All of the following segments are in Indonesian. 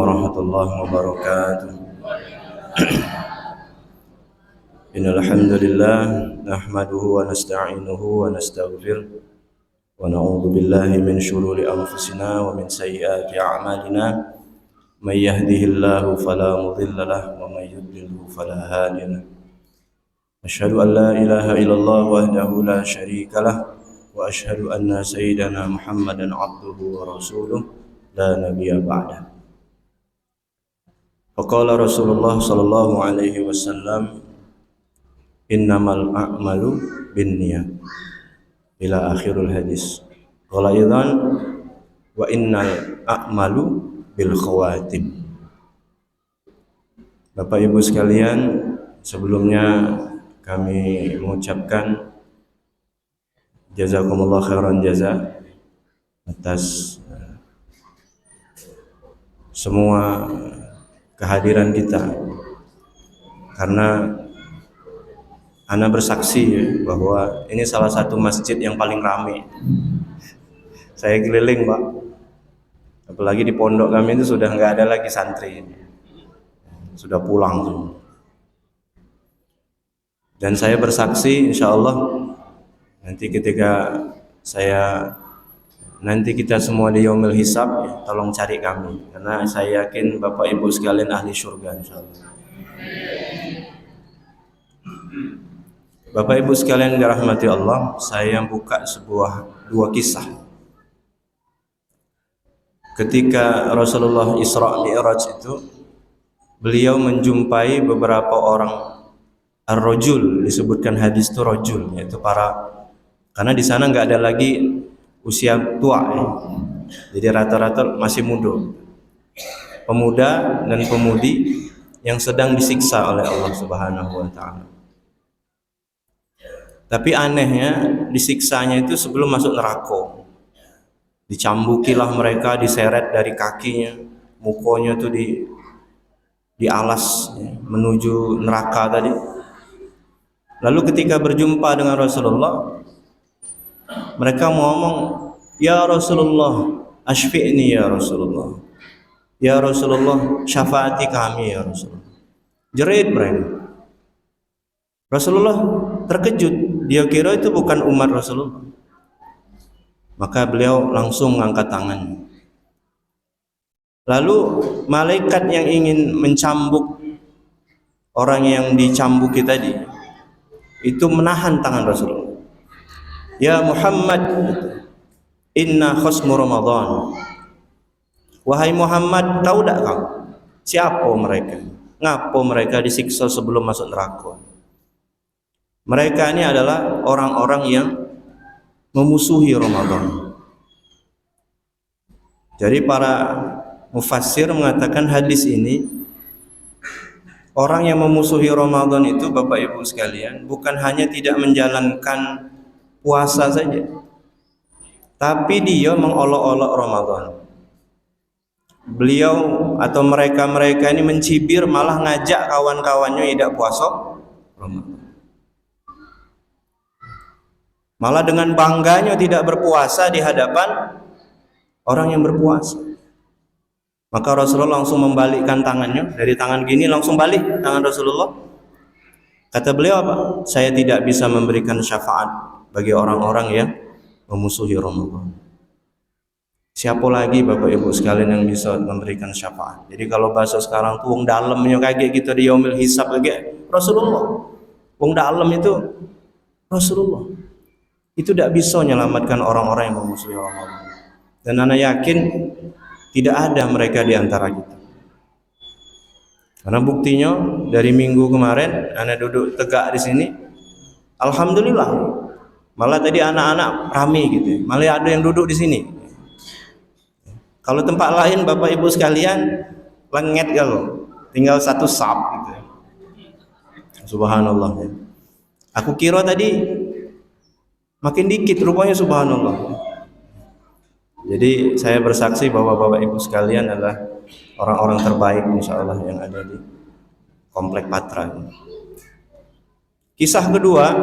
warahmatullahi wabarakatuh. Innal hamdalillah nahmaduhu wa nasta'inuhu wa nastaghfiruh wa na'udzu billahi min shururi anfusina wa min sayyiati a'malina. May yahdihillahu fala mudilla lahu wa may yudlilhu fala hadiya lahu. Asyhadu an la ilaha illallah wahdahu la syarika lah wa asyhadu anna sayyidana Muhammadan abduhu wa rasuluh la nabiyya ba'dah. Faqala Rasulullah sallallahu alaihi wasallam, innamal a'malu binniyat, ila akhirul hadis. Qala idzan wa innal a'malu bil khawatim. Bapak Ibu sekalian, sebelumnya kami mengucapkan jazakumullah khairan jaza atas semua kehadiran kita, karena ana bersaksi bahwa ini salah satu masjid yang paling ramai. Saya keliling, Pak, apalagi di pondok kami itu sudah nggak ada lagi santri, sudah pulang semua. Dan saya bersaksi, insya Allah nanti ketika nanti kita semua di yaumil hisab, ya, tolong cari kami, karena saya yakin Bapak Ibu sekalian ahli surga, insya Allah. Bapak Ibu sekalian dirahmati Allah, saya buka dua kisah. Ketika Rasulullah Isra Mi'raj itu, beliau menjumpai beberapa orang ar-rajul, disebutkan hadis itu rajul, yaitu karena di sana nggak ada lagi usia tua, ya. Jadi rata-rata masih muda, pemuda dan pemudi yang sedang disiksa oleh Allah Subhanahu wa Ta'ala. Tapi anehnya, disiksanya itu sebelum masuk neraka. Dicambukilah mereka, diseret dari kakinya, mukanya tuh dialas, ya, menuju neraka tadi. Lalu ketika berjumpa dengan Rasulullah, mereka ngomong, ya Rasulullah, ashfi'ni ya Rasulullah, ya Rasulullah, syafaati kami ya Rasulullah. Jerit mereka. Rasulullah terkejut, dia kira itu bukan umat Rasulullah. Maka beliau langsung mengangkat tangannya. Lalu malaikat yang ingin mencambuk orang yang dicambuki tadi itu menahan tangan Rasulullah. Ya Muhammad, inna khasmu Ramadan. Wahai Muhammad, tahu tak kamu siapa mereka? Ngapa mereka disiksa sebelum masuk neraka? Mereka ini adalah orang-orang yang memusuhi Ramadan. Jadi para mufassir mengatakan hadis ini, orang yang memusuhi Ramadan itu, Bapak Ibu sekalian, bukan hanya tidak menjalankan puasa saja, tapi dia mengolok-olok Ramadan. Beliau atau mereka ini mencibir, malah ngajak kawan-kawannya tidak puasa Ramadan. Malah dengan bangganya tidak berpuasa di hadapan orang yang berpuasa. Maka Rasulullah langsung membalikkan tangannya, dari tangan gini langsung balik tangan Rasulullah. Kata beliau apa? Saya tidak bisa memberikan syafaat bagi orang-orang yang memusuhi Ramadan. Siapa lagi Bapak Ibu sekalian yang bisa memberikan syafaat? Jadi kalau bahasa sekarang tuh wong dalamnya kayak gitu di yaumil hisab kayak Rasulullah. Wong dalam itu Rasulullah. Itu tidak bisa menyelamatkan orang-orang yang memusuhi Ramadan. Dan ana yakin tidak ada mereka di antara kita. Karena buktinya dari minggu kemarin ana duduk tegak di sini, alhamdulillah. Malah tadi anak-anak rame gitu, malah ada yang duduk di sini. Kalau tempat lain Bapak Ibu sekalian lenget kalau tinggal satu sap gitu. Subhanallah. Aku kira tadi makin dikit, rupanya subhanallah. Jadi saya bersaksi bahwa Bapak Ibu sekalian adalah orang-orang terbaik insyaallah yang ada di Komplek Patra. Kisah kedua,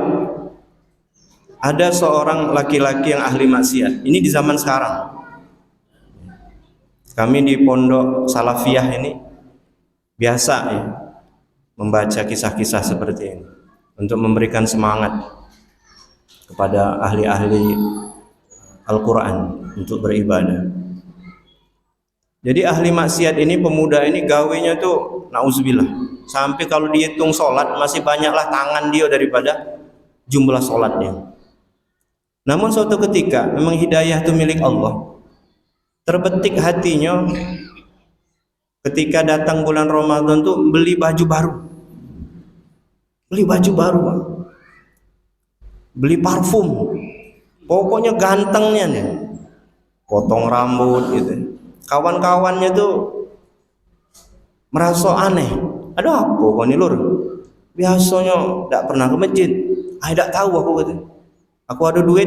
ada seorang laki-laki yang ahli maksiat. Ini di zaman sekarang. Kami di pondok Salafiyah ini biasa ya membaca kisah-kisah seperti ini untuk memberikan semangat kepada ahli-ahli Al-Quran untuk beribadah. Jadi ahli maksiat ini, pemuda ini gawenya tuh nauzubillah, sampai kalau dihitung sholat masih banyaklah tangan dia daripada jumlah sholatnya. Namun suatu ketika memang hidayah itu milik Allah, terbetik hatinya ketika datang bulan Ramadan tuh beli baju baru, Bang. Beli parfum, pokoknya gantengnya nih, potong rambut gitu. Kawan-kawannya tuh merasa aneh, ada apa kok nih lur? Biasanya tidak pernah ke masjid, tidak tahu aku gitu. Aku ada duit,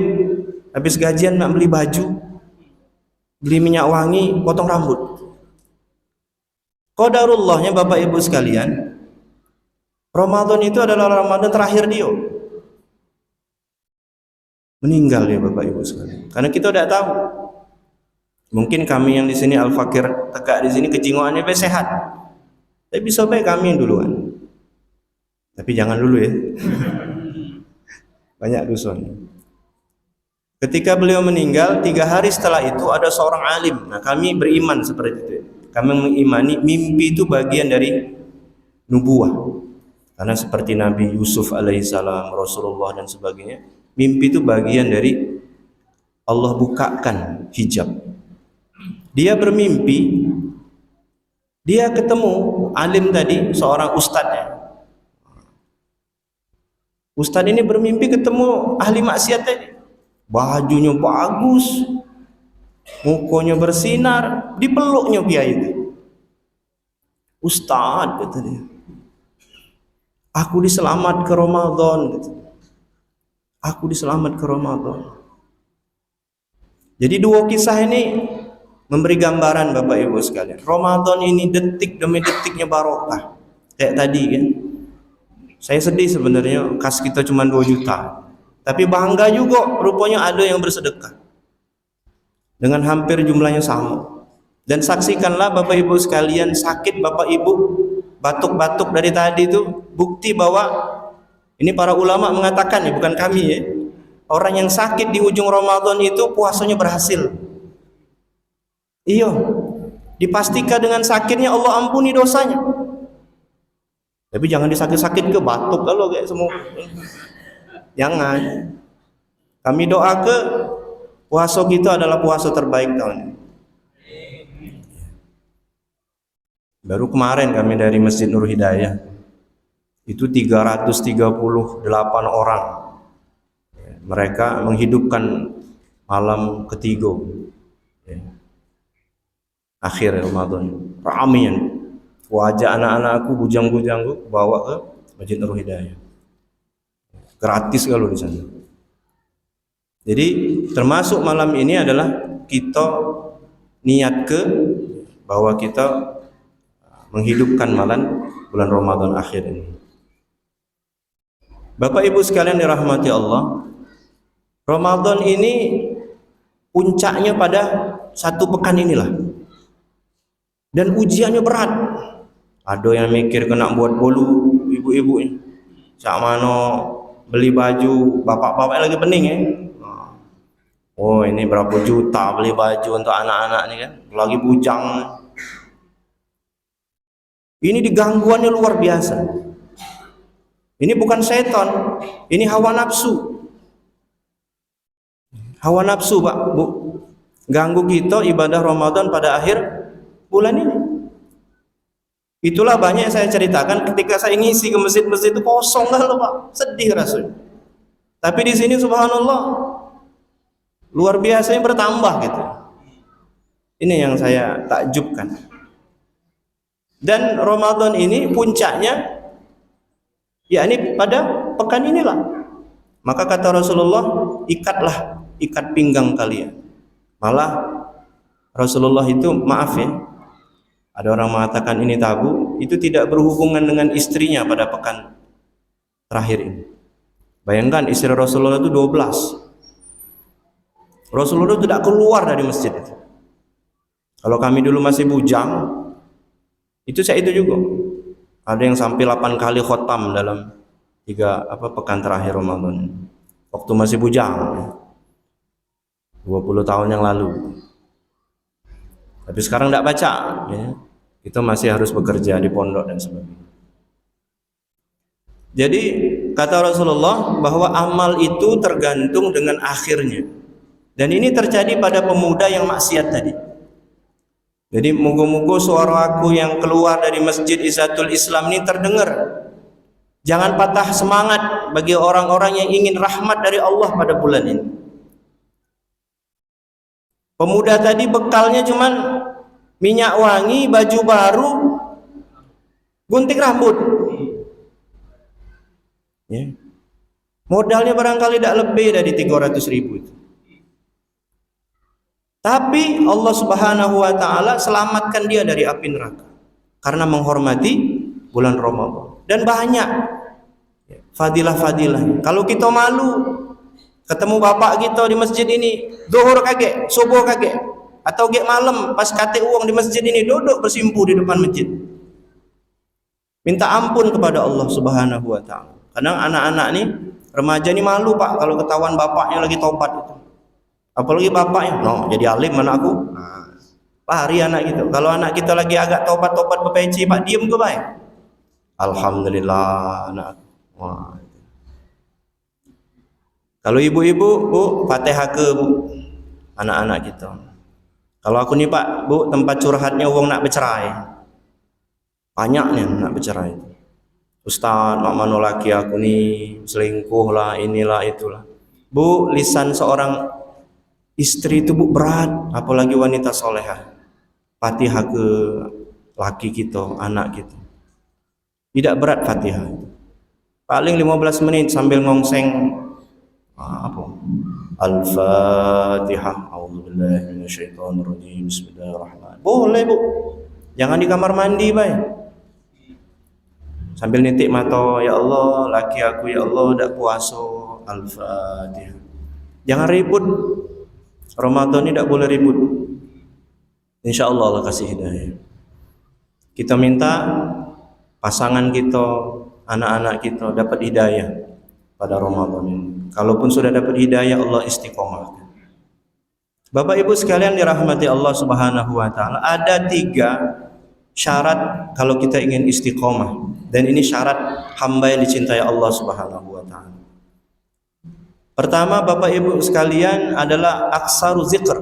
habis gajian nak beli baju, beli minyak wangi, potong rambut. Qadarullahnya Bapak Ibu sekalian, Ramadan itu adalah Ramadan terakhir dia. Meninggal ya Bapak Ibu sekalian. Karena kita tidak tahu. Mungkin kami yang di sini Al-Fakir tegak di sini kejiwaannya sehat. Tapi bisa baik kami yang duluan. Tapi jangan dulu ya. Banyak dusun. Ketika beliau meninggal, 3 hari setelah itu ada seorang alim. Nah, kami beriman seperti itu. Kami mengimani mimpi itu bagian dari nubuah. Karena seperti Nabi Yusuf alaihissalam, Rasulullah dan sebagainya, mimpi itu bagian dari Allah bukakan hijab. Dia bermimpi, dia ketemu alim tadi, seorang ustadznya. Ustadz ini bermimpi ketemu ahli maksiat tadi. Bajunya bagus, mukanya bersinar, dipeluknya kiai itu. Ustadz, kata dia, aku diselamat ke Ramadan, kata. Aku diselamat ke Ramadan. Jadi dua kisah ini memberi gambaran Bapak Ibu sekalian. Ramadan ini detik demi detiknya barokah. Kayak tadi kan. Saya sedih sebenarnya, kas kita cuma 2 juta. Tapi bangga juga, rupanya ada yang bersedekah dengan hampir jumlahnya sama. Dan saksikanlah Bapak Ibu sekalian, sakit Bapak Ibu, batuk-batuk dari tadi itu bukti bahwa ini para ulama mengatakan ya, bukan kami ya. Orang yang sakit di ujung Ramadan itu puasanya berhasil. Iya, dipastikan dengan sakitnya Allah ampuni dosanya. Tapi jangan disakit-sakit ke batuk kalau kayak semua. Jangan. Kami doa ke puasa kita adalah puasa terbaik tahun ini. Baru kemarin kami dari Masjid Nur Hidayah itu 338 orang. Mereka menghidupkan malam ketiga akhir Ramadan. Ramian wajah anak-anakku, bujang-bujangku bawa ke Masjid Nur Hidayah. Gratis kalau di sana. Jadi termasuk malam ini adalah kita niat ke bahwa kita menghidupkan malam bulan Ramadan akhir ini. Bapak Ibu sekalian dirahmati Allah, Ramadan ini puncaknya pada 1 pekan inilah. Dan ujiannya berat. Ada yang mikir kena buat bolu ibu-ibu ini. Cak mano beli baju, bapak-bapak lagi pening ya. Oh ini berapa juta beli baju untuk anak-anak nih kan, lagi bujang. Ini digangguannya luar biasa. Ini bukan setan, ini hawa nafsu. Hawa nafsu Pak, Bu, ganggu kita ibadah Ramadan pada akhir bulan ini. Itulah banyak yang saya ceritakan ketika saya ngisi ke masjid-masjid itu kosong lah loh Pak, sedih rasanya. Tapi di sini subhanallah luar biasa yang bertambah gitu. Ini yang saya takjubkan. Dan Ramadan ini puncaknya yakni pada pekan inilah. Maka kata Rasulullah, ikatlah ikat pinggang kalian. Malah Rasulullah itu maaf ya, ada orang mengatakan ini tabu, itu tidak berhubungan dengan istrinya pada pekan terakhir ini. Bayangkan istri Rasulullah itu 12. Rasulullah tidak keluar dari masjid itu. Kalau kami dulu masih bujang, itu saya itu juga. Ada yang sampai 8 kali khotam dalam 3 pekan terakhir Ramadan. Waktu masih bujang, 20 tahun yang lalu. Tapi sekarang tidak baca, ya. Kita masih harus bekerja di pondok dan sebagainya. Jadi kata Rasulullah bahwa amal itu tergantung dengan akhirnya. Dan ini terjadi pada pemuda yang maksiat tadi. Jadi moga-moga suara aku yang keluar dari Masjid Izzatul Islam ini terdengar. Jangan patah semangat bagi orang-orang yang ingin rahmat dari Allah pada bulan ini. Pemuda tadi bekalnya cuman minyak wangi, baju baru, gunting rambut. Ya. Modalnya barangkali tidak lebih dari 300.000 itu. Tapi Allah Subhanahu wa taala selamatkan dia dari api neraka karena menghormati bulan Ramadan. Dan banyak fadilah-fadilah. Kalau kita malu ketemu bapak kita di masjid ini, zuhur kagek, subuh kagek, atau gek malam pas kate uang di masjid ini duduk bersimpu di depan masjid. Minta ampun kepada Allah Subhanahu wa taala. Kadang anak-anak nih, remaja ini malu Pak kalau ketahuan bapaknya lagi tobat itu. Apalagi bapaknya, no, jadi alim anakku. Nah, lari anak gitu. Kalau anak kita lagi agak tobat-tobat berpeci, Pak, diem ke baik. Alhamdulillah anak. Wah. Kalau ibu-ibu, Bu, Fatihah ke Bu, anak-anak kita. Kalau aku nih Pak, Bu, tempat curhatnya uang nak bercerai. Banyaknya nak bercerai. Ustaz, mak mano laki aku nih selingkuh lah, inilah itulah. Bu, lisan seorang istri itu Bu berat, apalagi wanita solehah. Fatihah ke laki kita, anak kita. Tidak berat Fatihah. Paling 15 menit sambil ngongseng apa? Al-Fatihah. A'udzubillahi minasyaitonirrajim. Bismillahirrahmanirrahim. Boleh Bu. Jangan di kamar mandi, baik. Sambil nitik mata, ya Allah, laki aku ya Allah dak puasa. Al-Fatihah. Jangan ribut. Ramadan ini tidak boleh ribut. Insya Allah Allah kasih hidayah. Kita minta pasangan kita, anak-anak kita dapat hidayah pada Ramadan ini. Kalaupun sudah dapat hidayah, Allah istiqomah. Bapak Ibu sekalian dirahmati Allah Subhanahu wa taala, ada 3 syarat kalau kita ingin istiqomah. Dan ini syarat hamba yang dicintai Allah Subhanahu wa taala. Pertama, Bapak Ibu sekalian, adalah aksaru zikr,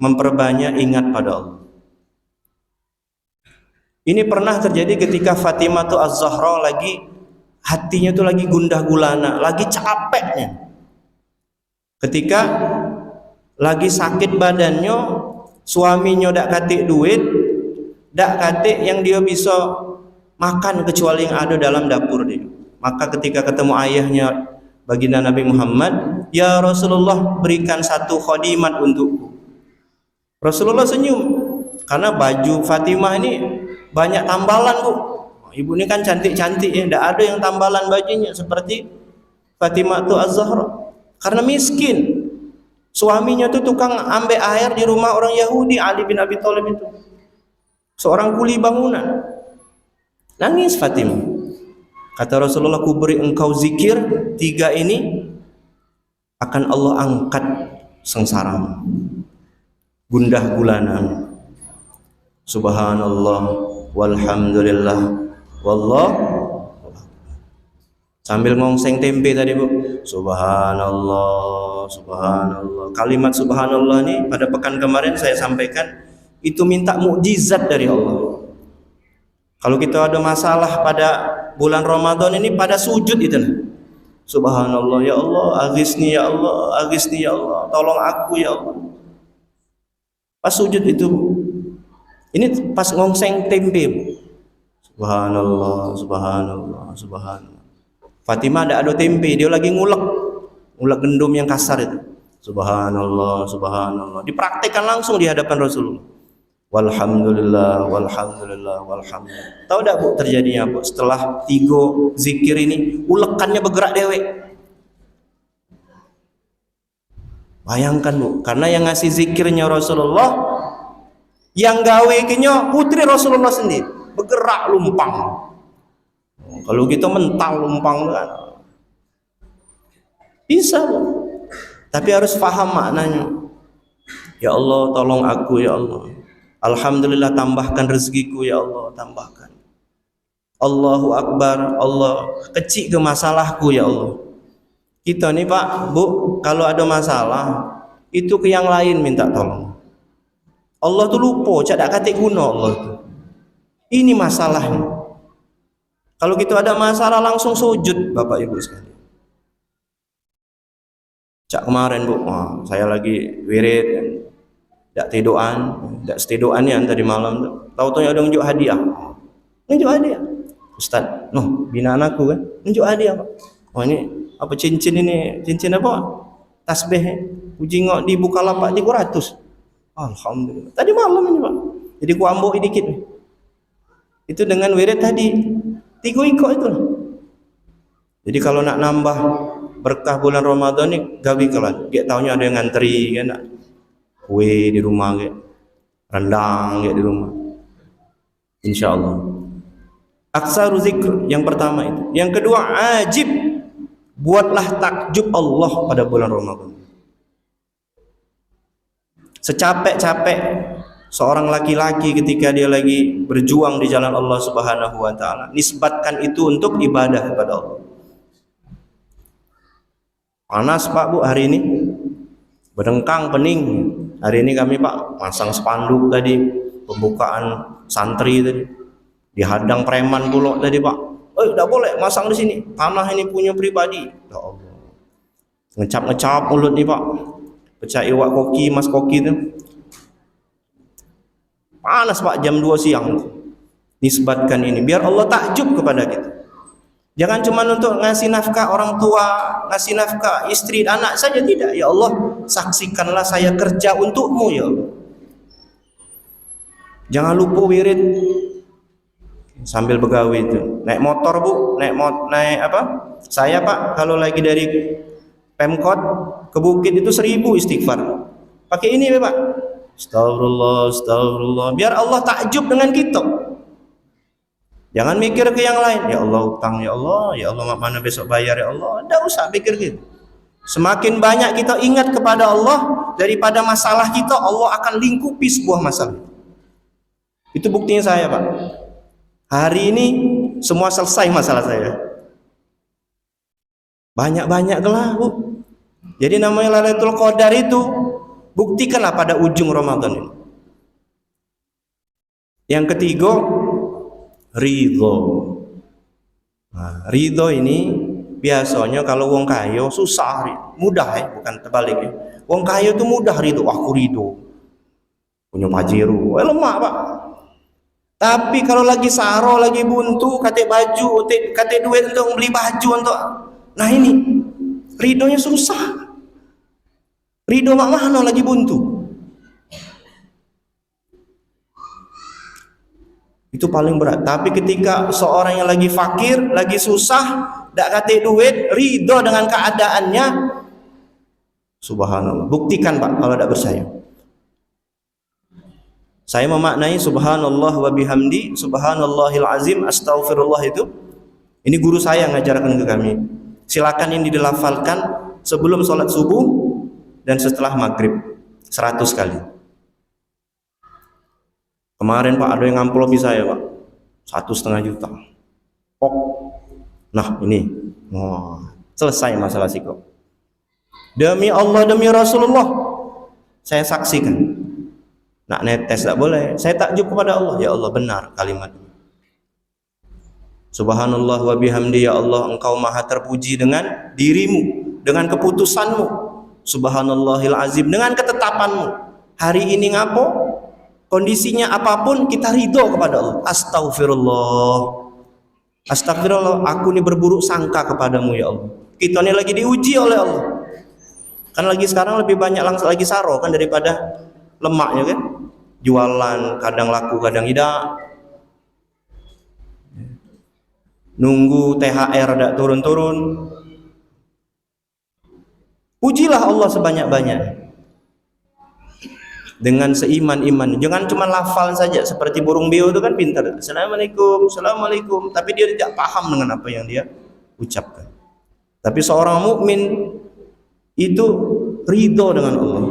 memperbanyak ingat pada Allah. Ini pernah terjadi ketika Fatimah Az-Zahra lagi hatinya tuh lagi gundah gulana, lagi capeknya. Ketika lagi sakit badannya, suaminya dak katik duit, dak katik yang dia bisa makan kecuali yang ada dalam dapur dia. Maka ketika ketemu ayahnya, baginda Nabi Muhammad, ya Rasulullah, berikan 1 khadimat untukku. Rasulullah senyum karena baju Fatimah ini banyak tambalan Bu. Ibu ini kan cantik-cantik ya, tidak ada yang tambalan bajunya seperti Fatimah Az-Zahra. Karena miskin, suaminya tuh tukang ambil air di rumah orang Yahudi, Ali bin Abi Thalib itu, seorang kuli bangunan. Nangis Fatimah. Kata Rasulullah, ku beri engkau zikir 3 ini, akan Allah angkat sengsaramu, gundah gulana. Subhanallah walhamdulillah wallah. Sambil ngongseng tempe tadi Bu, subhanallah subhanallah. Kalimat subhanallah ini pada pekan kemarin saya sampaikan, itu minta mukjizat dari Allah. Kalau kita ada masalah pada bulan Ramadan ini, pada sujud itu nah. Subhanallah, ya Allah, aghisni ya Allah, aghisni ya Allah, tolong aku ya Allah. Pas sujud itu, ini pas ngongseng tempe. Subhanallah, subhanallah, subhanallah. Fatimah ada tempe, dia lagi ngulek gendum yang kasar itu. Subhanallah, subhanallah. Dipraktekkan langsung di hadapan Rasulullah. Walhamdulillah, walhamdulillah, walhamdulillah. Tahu tak Bu terjadinya Bu? Setelah 3 zikir ini, ulekannya bergerak dewek. Bayangkan Bu, karena yang ngasih zikirnya Rasulullah, Yang gawe kenyo putri Rasulullah sendiri, bergerak lumpang. Kalau kita mental lumpang kan bisa, tapi harus paham maknanya. Ya Allah, tolong aku ya Allah. Alhamdulillah, tambahkan rezekiku ya Allah, tambahkan. Allahu Akbar, Allah, kecil ke masalahku ya Allah. Kita nih Pak, Bu, kalau ada masalah itu ke yang lain minta tolong. Allah tuh lupa, cak dak katik guna Allah tuh. Ini masalahnya. Kalau kita ada masalah langsung sujud Bapak Ibu sekalian. Cak kemarin Bu, saya lagi wirid, dak tiduran, dak setiduran ya tadi malam tuh. Tahu-tahu ada nunjuk hadiah. Nunjuk hadiah. Ustaz, binaan aku kan, nunjuk hadiah Pak. Oh ini apa cincin ini? Cincin apa? Tasbih. Uji ngok di Bukalapak 300. Alhamdulillah. Tadi malam ini Pak. Jadi ku ambok dikit nih. Itu dengan wirid tadi 3 ikut itu. Jadi kalau nak nambah berkah bulan Ramadan ni gawi kelan. Dia taunya ada yang ngantri kan nak. Kue di rumah ke. Rendang ke di rumah. Insyaallah. Aksaru zikr yang pertama itu. Yang kedua ajib, buatlah takjub Allah pada bulan Ramadan. Secapek-capek seorang laki-laki ketika dia lagi berjuang di jalan Allah Subhanahu wa taala, nisbatkan itu untuk ibadah kepada Allah. Panas Pak Bu hari ini, berdengkang pening. Hari ini kami Pak masang spanduk tadi, pembukaan santri tadi. Dihadang preman pula tadi Pak. Tidak boleh masang di sini. Tanah ini punya pribadi. Ya Allah. Ngecap-ngecap mulut nih Pak. Pecah iwak koki, mas koki itu. Panas Pak jam 2 siang. Nisbatkan ini. Biar Allah takjub kepada kita. Jangan cuma untuk ngasih nafkah orang tua, ngasih nafkah istri, anak saja, tidak. Ya Allah, saksikanlah saya kerja untukmu ya Allah. Jangan lupa wirid sambil begawi itu. Naik motor Bu, naik apa? Saya Pak kalau lagi dari Pemkot ke bukit itu 1000 istighfar. Pakai ini Pak. Astagfirullah, astagfirullah. Biar Allah takjub dengan kita. Jangan mikir ke yang lain. Ya Allah utang, ya Allah mana besok bayar ya Allah. Tidak usah pikir gitu. Semakin banyak kita ingat kepada Allah daripada masalah kita, Allah akan lingkupi sebuah masalah. Itu buktinya saya Pak. Hari ini semua selesai masalah saya. Banyak-banyak lah Bu. Jadi namanya Lailatul Qadar itu buktikanlah pada ujung Ramadan ini. Yang ketiga, ridho. Nah, ridho ini biasanya kalau wong kaya susah, mudah ya, bukan terbalik ya. Wong kaya itu mudah ridho, aku ridho. Punya Pajero, lemah Pak. Tapi kalau lagi saro, lagi buntu, kate baju, kate duit untuk beli baju untuk, nah ini ridhonya susah. Ridho mak mana lagi buntu. Itu paling berat. Tapi ketika seorang yang lagi fakir, lagi susah, dak kate duit, ridho dengan keadaannya, subhanallah. Buktikan Pak kalau tidak percaya. Saya memaknai subhanallah wa bihamdi, subhanallahil azim, astaghfirullah itu. Ini guru saya ngajarkan ke kami. Silakan ini dilafalkan sebelum sholat subuh dan setelah maghrib 100 kali. Kemarin Pak ada yang ngamplopi saya Pak 1,5 juta. Nah ini, selesai masalah sikap. Demi Allah, demi Rasulullah, saya saksikan. Nak netes tak boleh. Saya takjub kepada Allah. Ya Allah benar kalimat ini. Subhanallah wa bihamdi, ya Allah engkau maha terpuji dengan dirimu, dengan keputusanmu. Subhanallahil azim, dengan ketetapanmu. Hari ini ngapo? Kondisinya apapun kita ridho kepada Allah. Astagfirullah. Astagfirullah, aku ini berburuk sangka kepadamu ya Allah. Kita ini lagi diuji oleh Allah. Kan lagi sekarang lebih banyak langsung lagi saro kan daripada lemaknya kan. Jualan kadang laku kadang tidak, nunggu THR tidak turun-turun. Pujilah Allah sebanyak-banyak. dengan seiman-iman. Jangan cuma lafal saja seperti burung beo itu kan pintar. Assalamualaikum, assalamualaikum, tapi dia tidak paham dengan apa yang dia ucapkan. Tapi seorang mukmin itu ridho dengan Allah.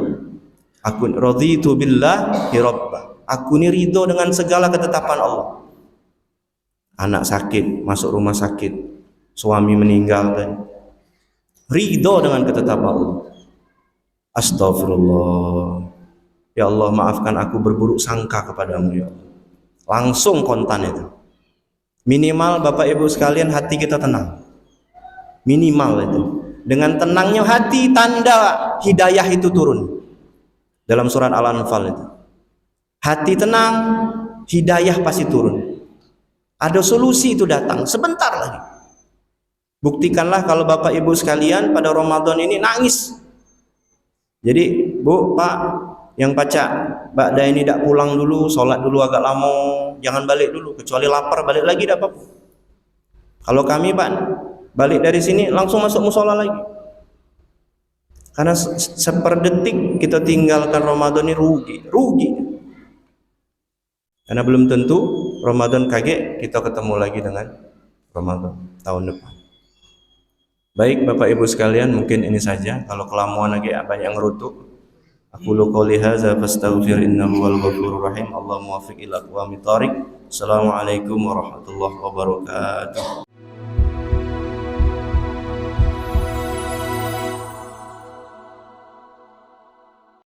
Aku raditu billahi rabba. Aku ini ridho dengan segala ketetapan Allah. Anak sakit, masuk rumah sakit, suami meninggal, dan ridho dengan ketetapan Allah. Astagfirullah. Ya Allah, maafkan aku berburuk sangka kepadamu ya Allah. Langsung kontan itu. Minimal Bapak Ibu sekalian hati kita tenang. Minimal itu. Dengan tenangnya hati tanda hidayah itu turun. Dalam surat Al-Anfal itu. Hati tenang, hidayah pasti turun. Ada solusi itu datang sebentar lagi. Buktikanlah kalau Bapak Ibu sekalian pada Ramadan ini nangis. Jadi Bu, Pak, yang pacak Mbak ini tidak pulang dulu, sholat dulu agak lama, jangan balik dulu, kecuali lapar balik lagi tidak apa-apa. Kalau kami Pak balik dari sini langsung masuk musola lagi, karena seperdetik kita tinggalkan Ramadan ini rugi, karena belum tentu Ramadan kaget kita ketemu lagi dengan Ramadan tahun depan. Baik Bapak Ibu sekalian, mungkin ini saja. Kalau kelamuan lagi banyak ngerutuk. Aku qouli hadza fastaghfir innahu wal ghafurur rahim. Allahumma waffiq ila aqwamit thariq. Assalamualaikum warahmatullahi wabarakatuh.